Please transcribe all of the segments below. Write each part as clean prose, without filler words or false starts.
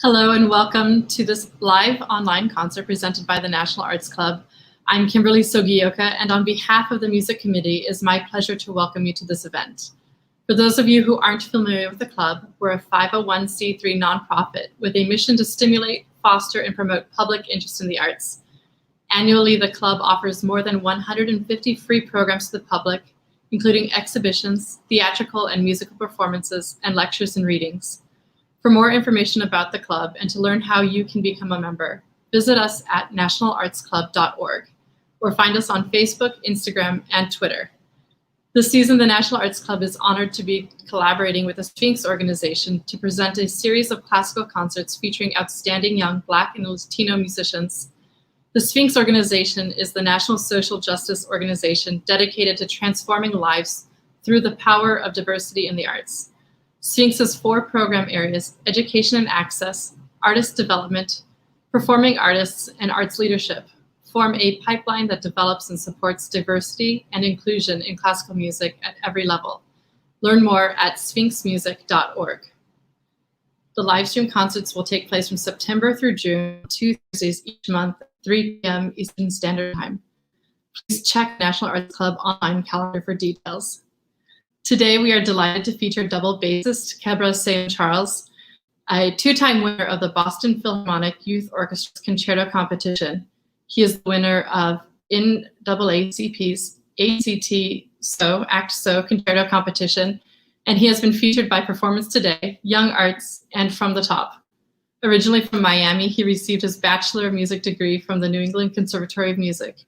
Hello and welcome to this live online concert presented by the National Arts Club. I'm Kimberly Sogioka, and on behalf of the Music Committee, it is my pleasure to welcome you to this event. For those of you who aren't familiar with the club, we're a 501c3 nonprofit with a mission to stimulate, foster, and promote public interest in the arts. Annually, the club offers more than 150 free programs to the public, including exhibitions, theatrical and musical performances, and lectures and readings. For more information about the club and to learn how you can become a member, visit us at nationalartsclub.org or find us on Facebook, Instagram, and Twitter. This season, the National Arts Club is honored to be collaborating with the Sphinx Organization to present a series of classical concerts featuring outstanding young Black and Latino musicians. The Sphinx Organization is the national social justice organization dedicated to transforming lives through the power of diversity in the arts. Sphinx has 4 program areas: education and access, artist development, performing artists, and arts leadership, form a pipeline that develops and supports diversity and inclusion in classical music at every level. Learn more at sphinxmusic.org. The live stream concerts will take place from September through June, 2 Thursdays each month at 3 p.m. Eastern Standard Time. Please check National Arts Club online calendar for details. Today, we are delighted to feature double bassist Kebra-Seyoun Charles, a 2-time winner of the Boston Philharmonic Youth Orchestra's Concerto Competition. He is the winner of NAACP's Act So Concerto Competition, and he has been featured by Performance Today, Young Arts, and From the Top. Originally from Miami, he received his Bachelor of Music degree from the New England Conservatory of Music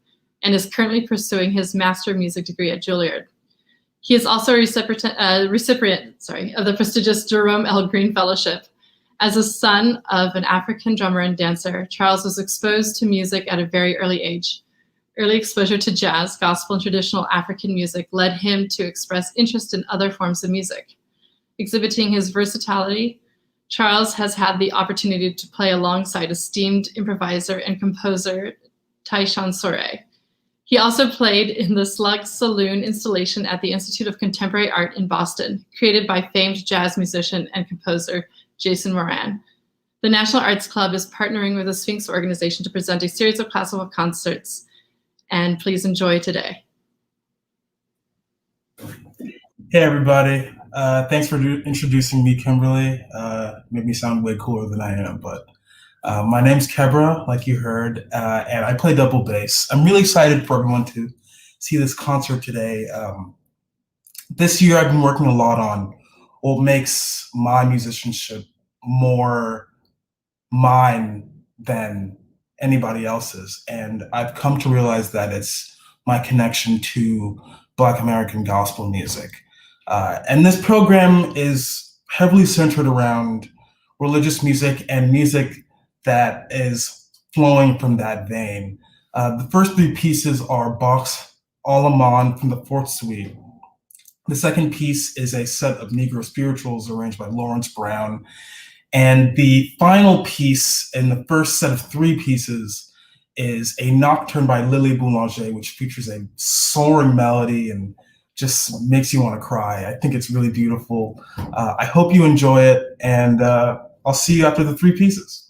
and is currently pursuing his Master of Music degree at Juilliard. He is also a recipient of the prestigious Jerome L. Green Fellowship. As a son of an African drummer and dancer, Charles was exposed to music at a very early age. Early exposure to jazz, gospel, and traditional African music led him to express interest in other forms of music. Exhibiting his versatility, Charles has had the opportunity to play alongside esteemed improviser and composer Tyshawn Sorey. He also played in the Slug Saloon installation at the Institute of Contemporary Art in Boston, created by famed jazz musician and composer Jason Moran. The National Arts Club is partnering with the Sphinx Organization to present a series of classical concerts, and please enjoy today. Hey everybody, thanks for introducing me, Kimberly. Made me sound way cooler than I am, but my name's Kebra, like you heard, and I play double bass. I'm really excited for everyone to see this concert today. This year I've been working a lot on what makes my musicianship more mine than anybody else's. And I've come to realize that it's my connection to Black American gospel music. And this program is heavily centered around religious music and music that is flowing from that vein. The first 3 pieces are Bach's Allemande from the 4th Suite. The second piece is a set of Negro spirituals arranged by Lawrence Brown. And the final piece in the first set of 3 pieces is a nocturne by Lily Boulanger, which features a soaring melody and just makes you want to cry. I think it's really beautiful. I hope you enjoy it, and I'll see you after the 3 pieces.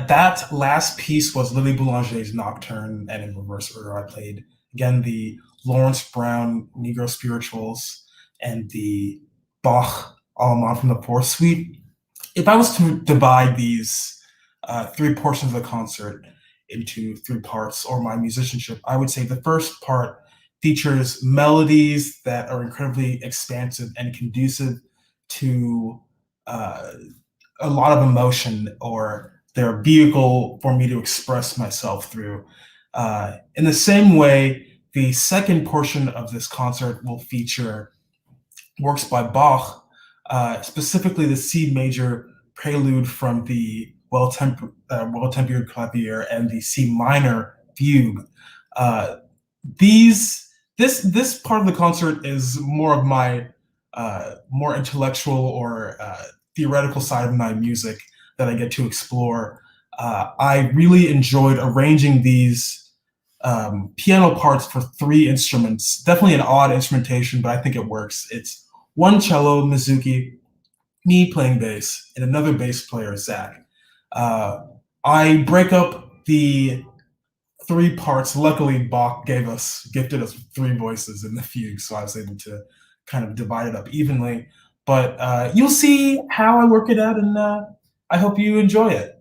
That last piece was Lily Boulanger's Nocturne, and in reverse order, I played again the Lawrence Brown Negro Spirituals and the Bach Allemand from the Fourth Suite. If I was to divide these three portions of the concert into three parts, or my musicianship, I would say the first part features melodies that are incredibly expansive and conducive to uh, a lot of emotion, or they're a vehicle for me to express myself through. In the same way, the second portion of this concert will feature works by Bach, specifically the C major prelude from the well-tempered clavier and the C minor fugue. Uh, these this part of the concert is more of my more intellectual or theoretical side of my music that I get to explore. I really enjoyed arranging these piano parts for three instruments. Definitely an odd instrumentation, but I think it works. It's one cello, Mizuki, me playing bass, and another bass player, Zach. Uh, I break up the three parts. Luckily, Bach gifted us three voices in the fugue, so I was able to kind of divide it up evenly. But you'll see how I work it out, and I hope you enjoy it.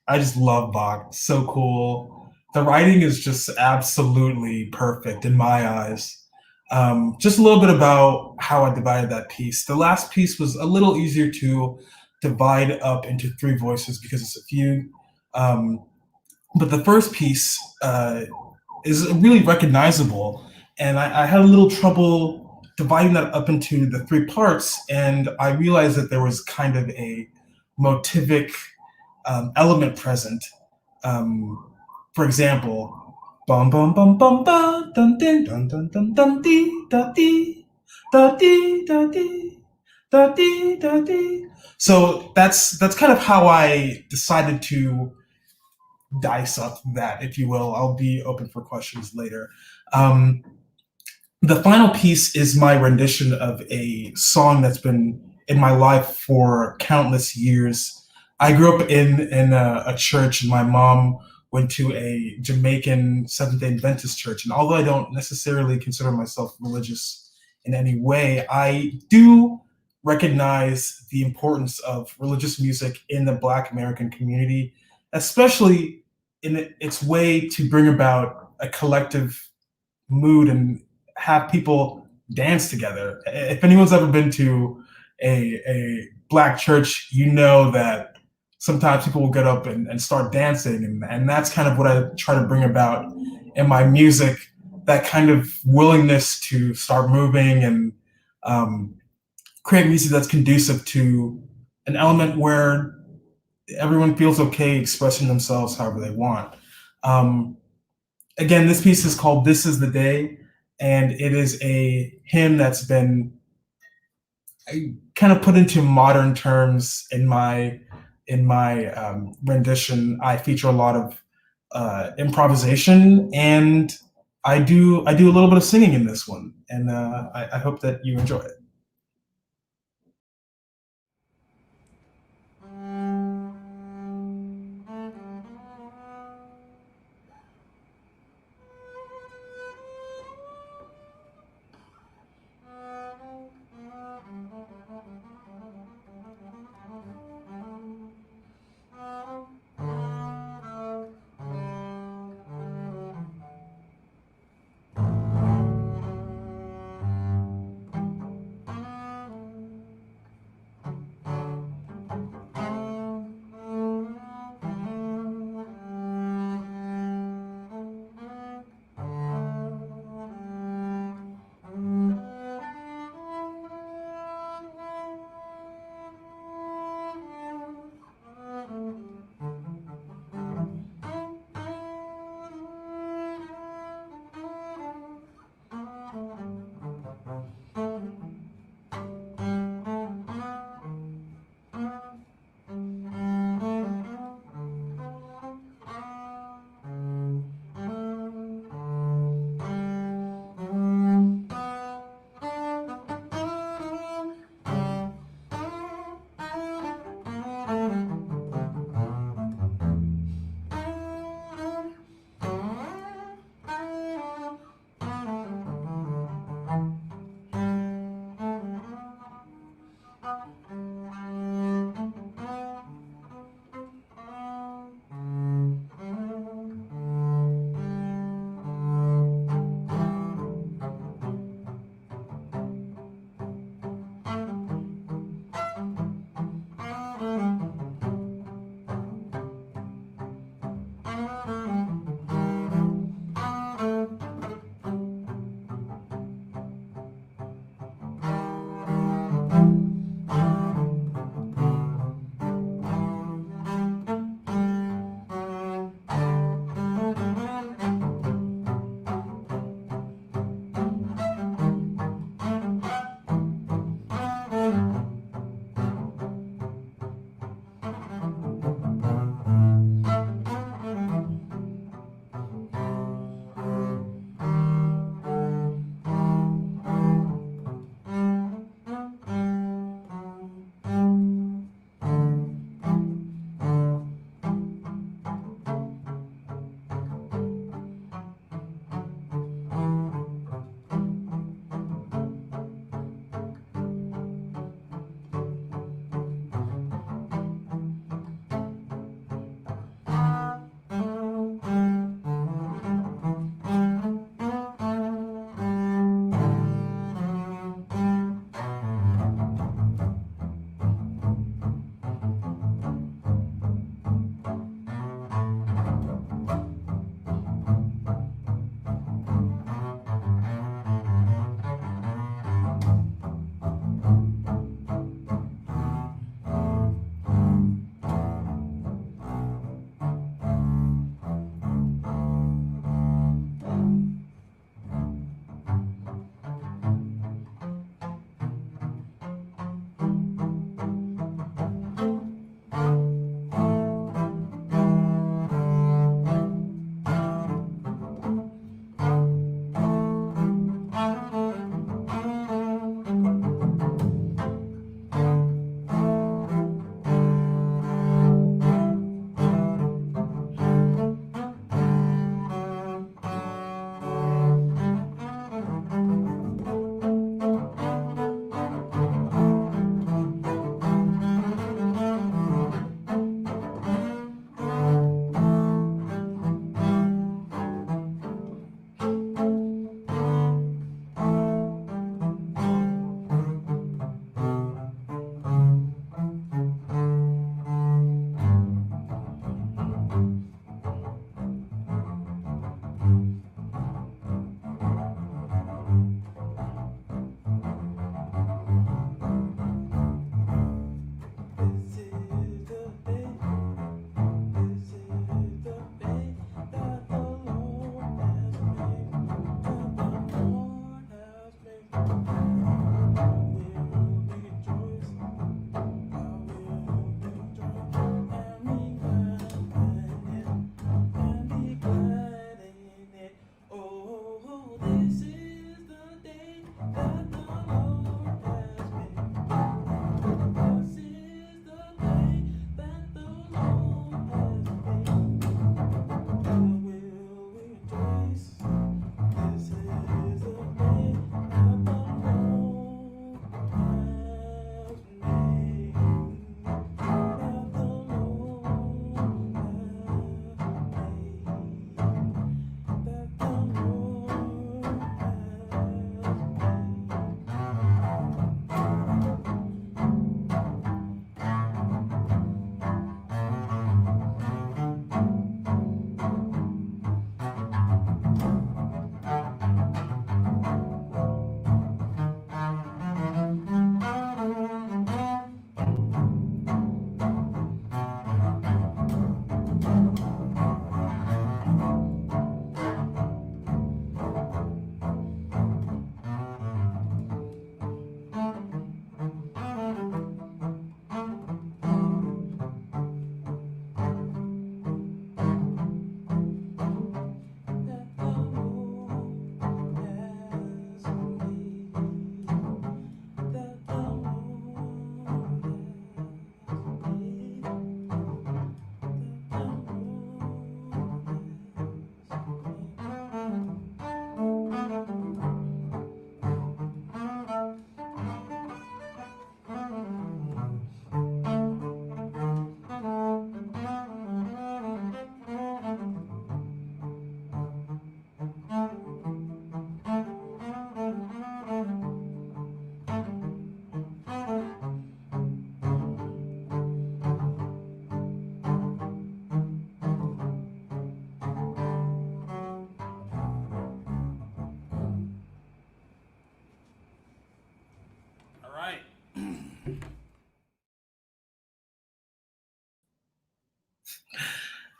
I just love Bach. So cool. The writing is just absolutely perfect in my eyes. Just a little bit about how I divided that piece. The last piece was a little easier to divide up into three voices because it's a fugue. Um, but the first piece is really recognizable, and I had a little trouble dividing that up into the three parts, and I realized that there was kind of a motivic element present. Um, for example, bum bum bum bum bum dun dun dun dun dun dun dee da dee da dee da dee da dee da dee. So that's kind of how I decided to dice up that, if you will. I'll be open for questions later. Um, the final piece is my rendition of a song that's been in my life for countless years. I grew up in a church, and my mom went to a Jamaican Seventh-day Adventist church. And although I don't necessarily consider myself religious in any way, I do recognize the importance of religious music in the Black American community, especially in its way to bring about a collective mood and have people dance together. If anyone's ever been to a Black church, you know that sometimes people will get up and start dancing, and that's kind of what I try to bring about in my music, that kind of willingness to start moving and um, create music that's conducive to an element where everyone feels okay expressing themselves however they want. Um, Again, this piece is called "This Is the Day," and it is a hymn that's been kind of put into modern terms in my rendition. I feature a lot of improvisation, and I do a little bit of singing in this one, and I hope that you enjoy it.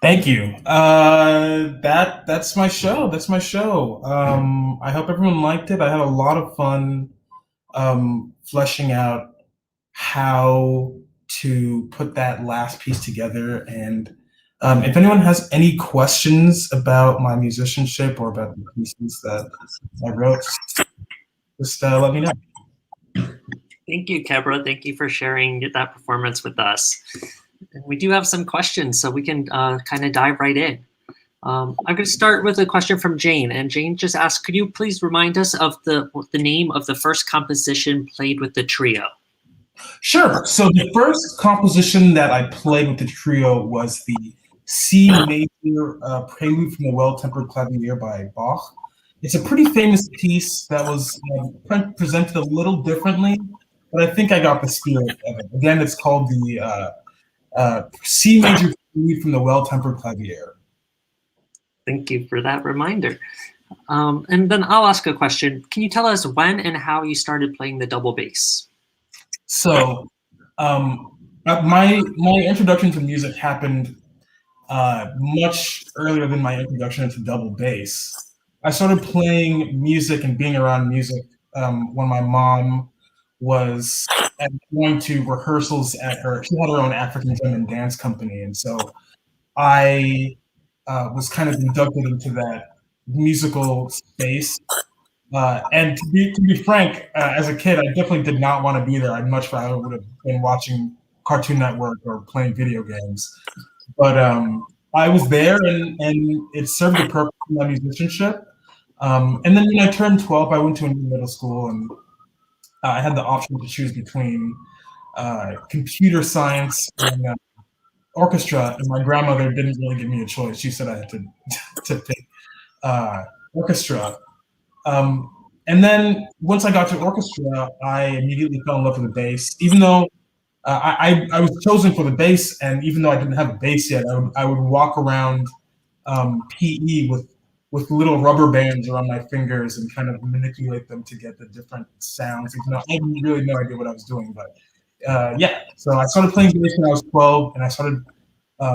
Thank you. That's my show. That's my show. I hope everyone liked it. I had a lot of fun fleshing out how to put that last piece together. And if anyone has any questions about my musicianship or about the pieces that I wrote, just let me know. Thank you, Kebra. Thank you for sharing that performance with us. We do have some questions, so we can kind of dive right in. I'm going to start with a question from Jane, and Jane just asked, could you please remind us of the name of the first composition played with the trio? Sure. So the first composition that I played with the trio was the C major Prelude from the Well-Tempered Clavier by Bach. It's a pretty famous piece that was presented a little differently, but I think I got the spirit of it. Again, it's called the C major Prelude from the Well-Tempered Clavier. Thank you for that reminder. And then I'll ask a question. Can you tell us when and how you started playing the double bass? So my introduction to music happened much earlier than my introduction into double bass. I started playing music and being around music when my mom was going to rehearsals at she had her own African drum and dance company, and so I was kind of inducted into that musical space. And to be frank, as a kid, I definitely did not want to be there. I'd much rather would have been watching Cartoon Network or playing video games. But I was there, and it served the purpose of my musicianship. And then when I turned 12, I went to a new middle school, and I had the option to choose between computer science and orchestra. And my grandmother didn't really give me a choice. She said I had to pick orchestra. And then once I got to orchestra, I immediately fell in love with the bass. Even though I was chosen for the bass, and even though I didn't have a bass yet, I would walk around PE with little rubber bands around my fingers and kind of manipulate them to get the different sounds. Even though I had really no idea what I was doing, but yeah. So I started playing bass when I was 12, and I started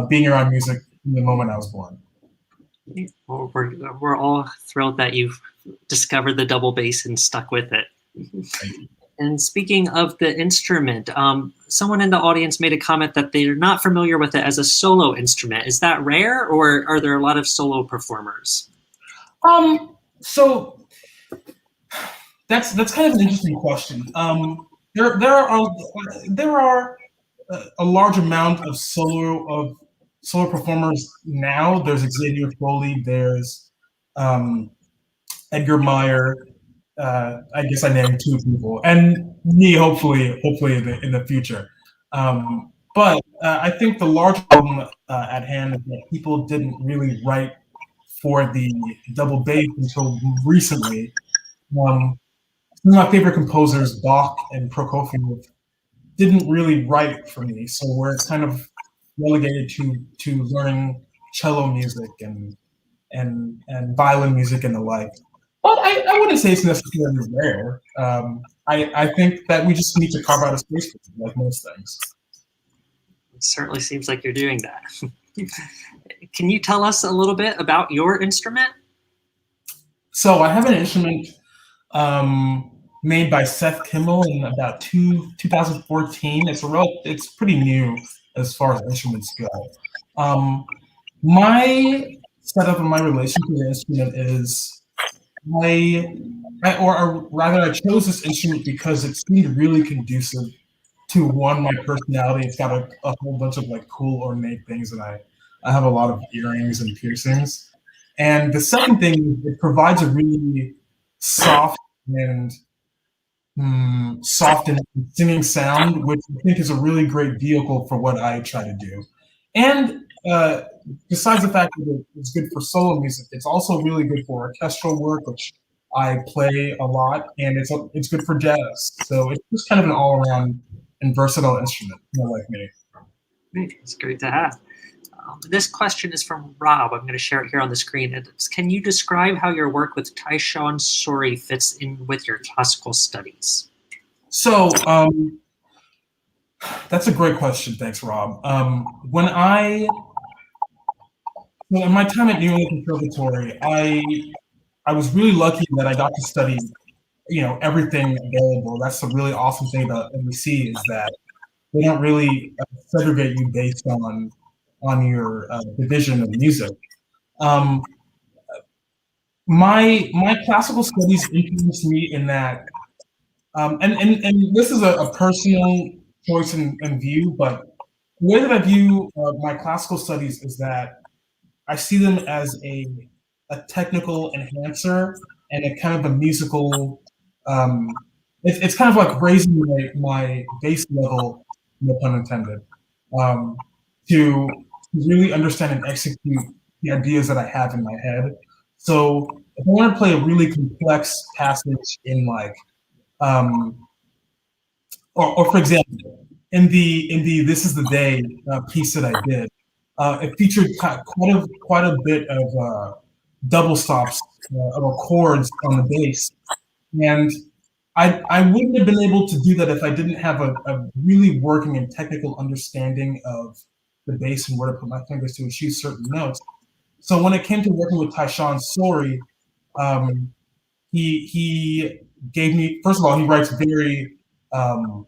being around music from the moment I was born. Well, we're all thrilled that you've discovered the double bass and stuck with it. And speaking of the instrument, someone in the audience made a comment that they're not familiar with it as a solo instrument. Is that rare, or are there a lot of solo performers? So that's kind of an interesting question. There are a large amount of solo performers now. There's Xavier Foley. There's Edgar Meyer. I guess I named two people, and me, hopefully in the future. But I think the large problem at hand is that people didn't really write for the double bass until recently. Some of my favorite composers, Bach and Prokofiev, didn't really write for me, so we're kind of relegated to learning cello music and violin music and the like. But I wouldn't say it's necessarily rare. I think that we just need to carve out a space for it, like most things. It certainly seems like you're doing that. Can you tell us a little bit about your instrument? So I have an instrument made by Seth Kimmel in about 2014. It's pretty new as far as instruments go. My setup and my relation to the instrument is or rather, I chose this instrument because it seemed really conducive to my personality. It's got a whole bunch of like cool ornate things, and I have a lot of earrings and piercings. And the second thing, it provides a really soft and singing sound, which I think is a really great vehicle for what I try to do. And besides the fact that it's good for solo music, it's also really good for orchestral work, which I play a lot, and it's good for jazz. So it's just kind of an all-around and versatile instrument, like me. It's great to have. This question is from Rob. I'm going to share it here on the screen. It's, can you describe how your work with Tyshawn Suri fits in with your classical studies? So that's a great question. Thanks, Rob. When I So in my time at New England Conservatory, I was really lucky that I got to study, everything available. That's the really awesome thing about NBC is that they don't really segregate you based on your division of music. Um, my classical studies influenced me in that, and this is a personal choice and view, but the way that I view my classical studies is that I see them as a technical enhancer and a kind of a musical. It's kind of like raising my base level, no pun intended, um, to really understand and execute the ideas that I have in my head. So if I want to play a really complex passage in like, or for example, in the This Is the Day piece that I did, it featured quite a bit of double stops or chords on the bass, and I wouldn't have been able to do that if I didn't have a really working and technical understanding of the bass and where to put my fingers to achieve certain notes. So when it came to working with Tyshawn Sorey, he gave me, first of all, he writes um,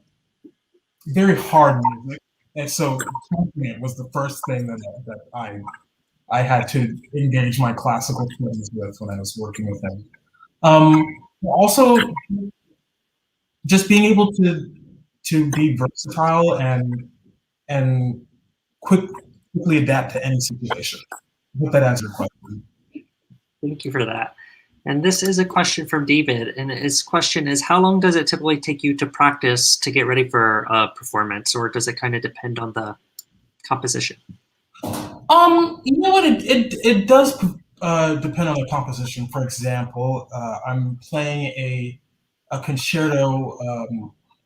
very hard music, and so Confident was the first thing that I had to engage my classical studies with when I was working with him. Also, just being able to be versatile and quickly adapt to any situation. I hope that answers your question. Thank you for that. And this is a question from David, and his question is, how long does it typically take you to practice to get ready for a performance, or does it kind of depend on the composition? You know what, it does depend on the composition. For example, I'm playing a concerto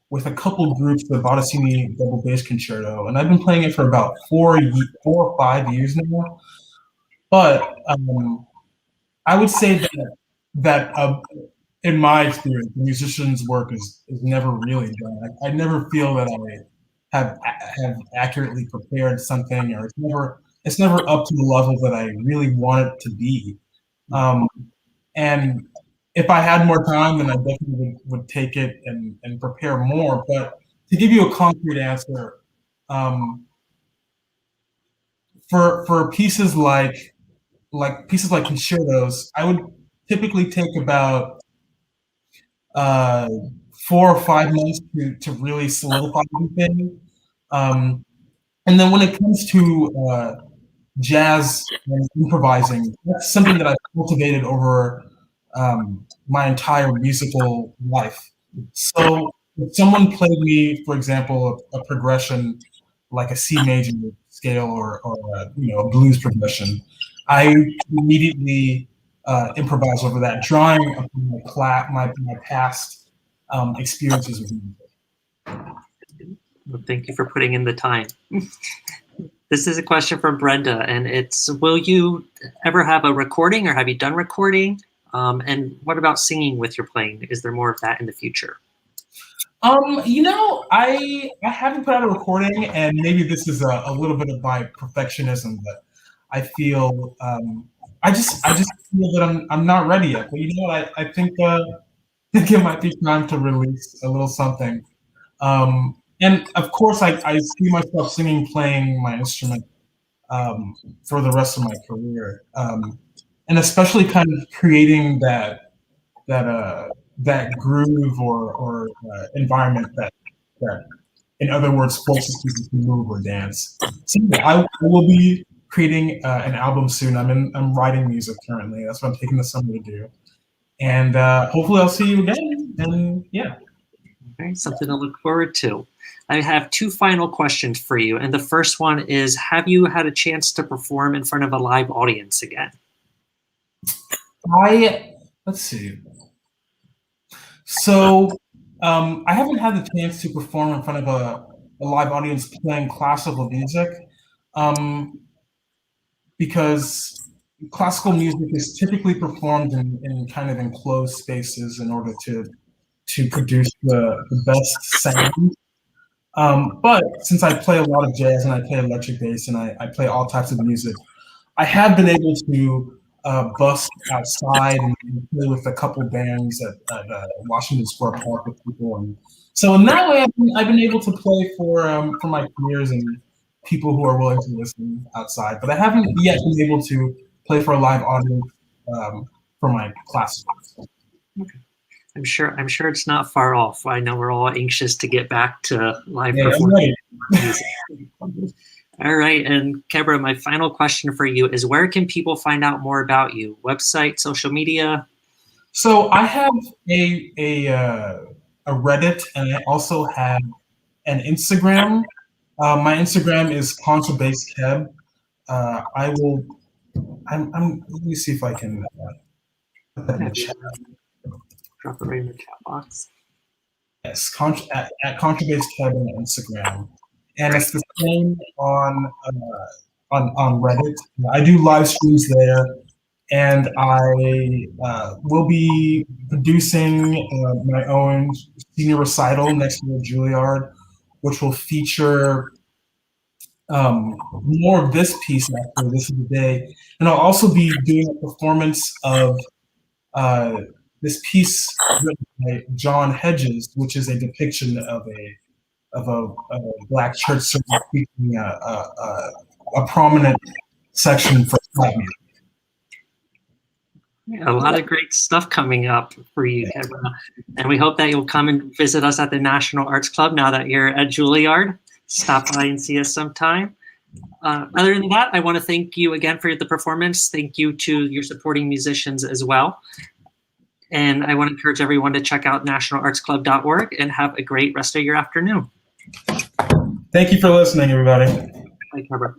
with a couple groups, the Bottesini double bass concerto, and I've been playing it for about 4 or 5 years now. But I would say that in my experience, the musician's work is never really done. I never feel that I have accurately prepared something, or it's never up to the level that I really want it to be. And if I had more time, then I definitely would take it and prepare more. But to give you a concrete answer, for pieces like concertos, I would typically take about 4 or 5 months to really solidify everything. And then when it comes to jazz and improvising, that's something that I've cultivated over my entire musical life. So if someone played me, for example, a progression like a C major scale or a blues progression, I immediately improvise over that, drawing upon my past experiences with music. Well, thank you for putting in the time. This is a question from Brenda, and it's, will you ever have a recording, or have you done recording? And what about singing with your playing? Is there more of that in the future? I haven't put out a recording, and maybe this is a little bit of my perfectionism, but I feel I just feel that I'm not ready yet. But you know what? I think it might be time to release a little something. And of course, I see myself singing, playing my instrument for the rest of my career, and especially kind of creating that groove or environment that, in other words, forces people to move or dance. So I will be creating an album soon. I'm writing music currently. That's what I'm taking the summer to do, and hopefully I'll see you again. And yeah. Okay, something to look forward to. I have 2 final questions for you, and the first one is, have you had a chance to perform in front of a live audience again? Let's see. So I haven't had the chance to perform in front of a live audience playing classical music, because classical music is typically performed in kind of enclosed spaces in order to produce the best sound. But since I play a lot of jazz and I play electric bass and I play all types of music, I have been able to bust outside and play with a couple bands at Washington Square Park with people, and so in that way, I've been able to play for my peers and people who are willing to listen outside. But I haven't yet been able to play for a live audience for my classmates. Okay. I'm sure it's not far off. I know we're all anxious to get back to live performance. All right, and Kebra, my final question for you is: where can people find out more about you? Website, social media? So I have a Reddit, and I also have an Instagram. My Instagram is ContraBassKeb. Let me see if I can put that in the chat. Drop it right in the chat box. Yes, at ContraBassKeb on Instagram, and it's the same on Reddit. I do live streams there, and I will be producing my own senior recital next year at Juilliard, which will feature more of this piece after This Is the Day. And I'll also be doing a performance of this piece written by John Hedges, which is a depiction of a Black church service featuring a prominent section for Black music. Yeah, a lot of great stuff coming up for you, Kebra. And we hope that you'll come and visit us at the National Arts Club now that you're at Juilliard. Stop by and see us sometime. Other than that, I want to thank you again for the performance. Thank you to your supporting musicians as well. And I want to encourage everyone to check out nationalartsclub.org and have a great rest of your afternoon. Thank you for listening, everybody. Bye, Kebra.